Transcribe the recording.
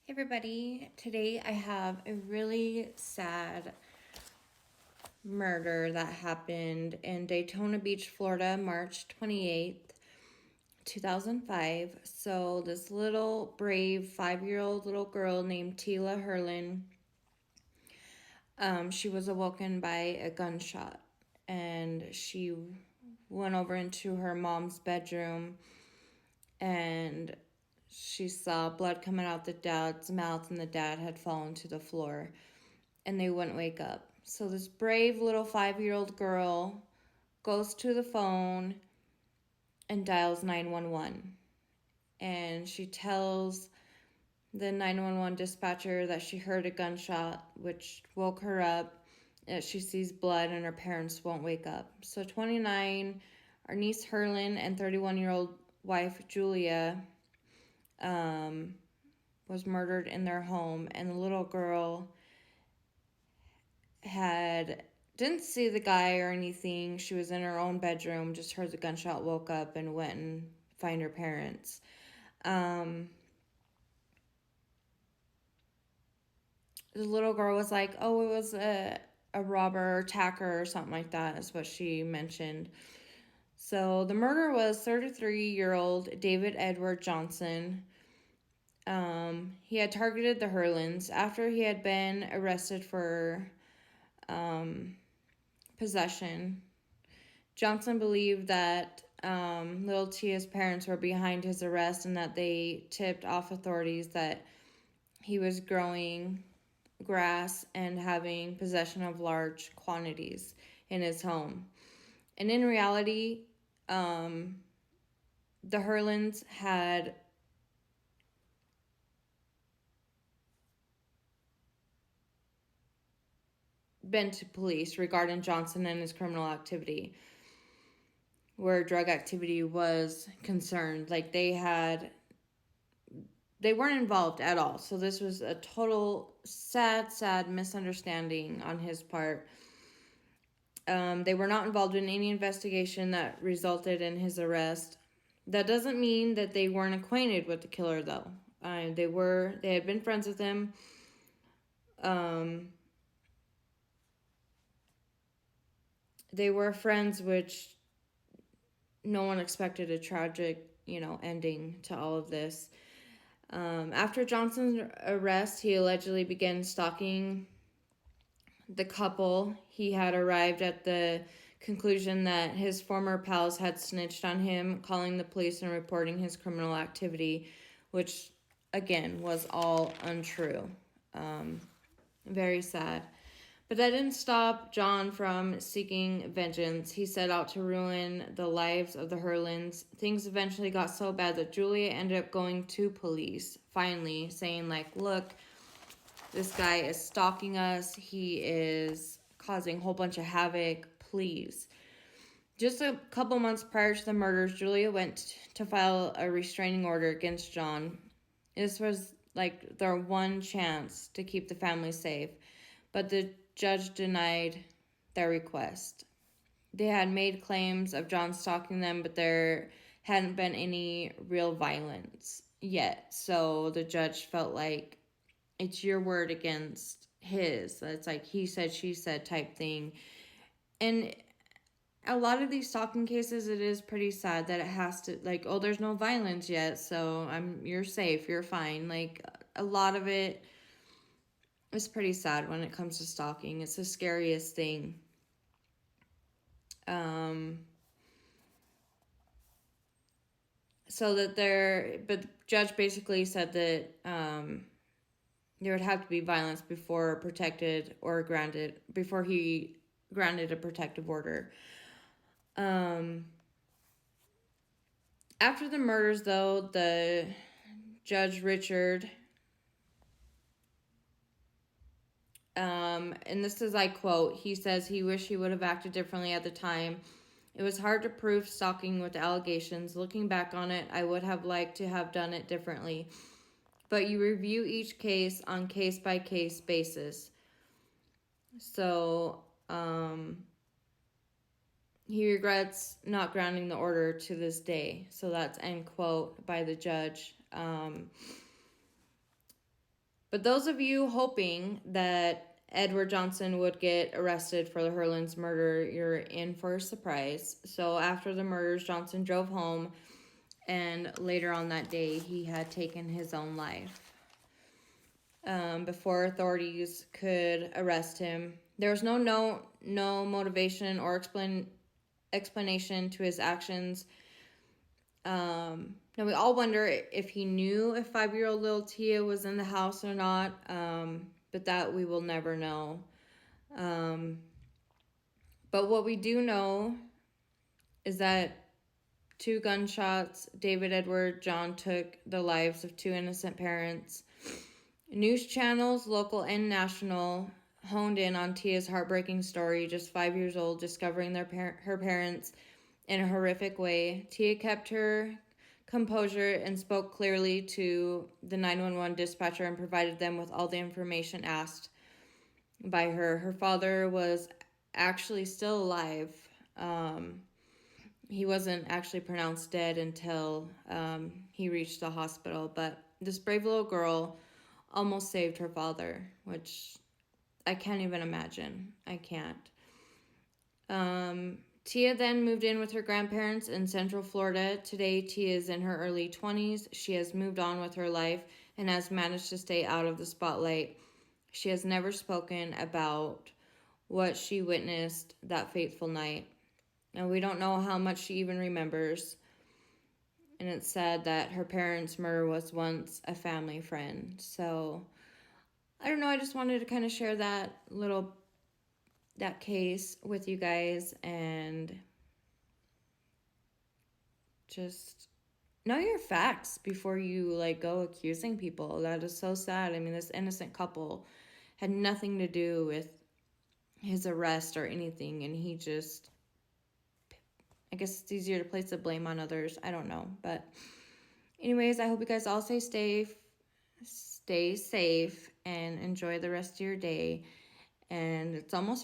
Hey everybody, today I have a really sad murder that happened in Daytona Beach, Florida, March 28th, 2005. So, this little brave 5-year-old little girl named Tila Herlin, she was awoken by a gunshot and she went over into her mom's bedroom and she saw blood coming out the dad's mouth and the dad had fallen to the floor and they wouldn't wake up. So this brave little 5-year-old girl goes to the phone and dials 911. And she tells the 911 dispatcher that she heard a gunshot, which woke her up. That she sees blood and her parents won't wake up. So 29, our niece Herlin and 31-year-old wife Julia was murdered in their home, and the little girl didn't see the guy or anything. She was in her own bedroom, just heard the gunshot, woke up, and went and find her parents. The little girl was like, "Oh, it was a robber or attacker or something like that," is what she mentioned. So the murder was 33-year-old David Edward Johnson. He had targeted the Herlins after he had been arrested for possession. Johnson believed that little Tia's parents were behind his arrest and that they tipped off authorities that he was growing grass and having possession of large quantities in his home. And in reality, the Herlins had been to police regarding Johnson and his criminal activity, where drug activity was concerned. Like they weren't involved at all. So this was a total sad misunderstanding on his part. They were not involved in any investigation that resulted in his arrest. That doesn't mean that they weren't acquainted with the killer, though. They had been friends with him. They were friends, which no one expected a tragic, ending to all of this. After Johnson's arrest, he allegedly began stalking the couple. He had arrived at the conclusion that his former pals had snitched on him, calling the police and reporting his criminal activity, which, again, was all untrue. Very sad. But that didn't stop John from seeking vengeance. He set out to ruin the lives of the Herlins. Things eventually got so bad that Julia ended up going to police, finally, saying, like, look, this guy is stalking us. He is causing a whole bunch of havoc. Please. Just a couple months prior to the murders, Julia went to file a restraining order against John. This was like their one chance to keep the family safe, but the judge denied their request. They had made claims of John stalking them, but there hadn't been any real violence yet. So the judge felt like it's your word against his. It's like he said, she said type thing. And a lot of these stalking cases, it is pretty sad that it has to, like, oh, there's no violence yet, so you're safe, you're fine. Like, a lot of it is pretty sad when it comes to stalking. It's the scariest thing. But the judge basically said that there would have to be violence before he granted a protective order. After the murders, though, the Judge Richard, and this is, I quote, he says he wished he would have acted differently at the time. It was hard to prove stalking with allegations. Looking back on it, I would have liked to have done it differently. But you review each case on case-by-case basis. So, he regrets not granting the order to this day. So that's end quote by the judge. But those of you hoping that Edward Johnson would get arrested for the Hurlins murder, you're in for a surprise. So after the murders, Johnson drove home, and later on that day, he had taken his own life. Before authorities could arrest him, there was no motivation or explanation to his actions. Now we all wonder if he knew if 5-year-old little Tia was in the house or not, but that we will never know. But what we do know is that 2 gunshots, David Edward John, took the lives of 2 innocent parents. News channels, local and national, honed in on Tia's heartbreaking story, just 5 years old, discovering her parents in a horrific way. Tia kept her composure and spoke clearly to the 911 dispatcher and provided them with all the information asked by her. Her father was actually still alive. He wasn't actually pronounced dead until he reached the hospital, but this brave little girl almost saved her father, which I can't even imagine. I can't. Tia then moved in with her grandparents in Central Florida. Today, Tia is in her early 20s. She has moved on with her life and has managed to stay out of the spotlight. She has never spoken about what she witnessed that fateful night. And we don't know how much she even remembers. And it's sad that her parents' murder was once a family friend. So, I don't know, I just wanted to kind of share that case with you guys, and just know your facts before you go accusing people. That is so sad. I mean, this innocent couple had nothing to do with his arrest or anything, and he just, I guess it's easier to place the blame on others. I don't know. But anyways, I hope you guys all stay safe, and enjoy the rest of your day. And it's almost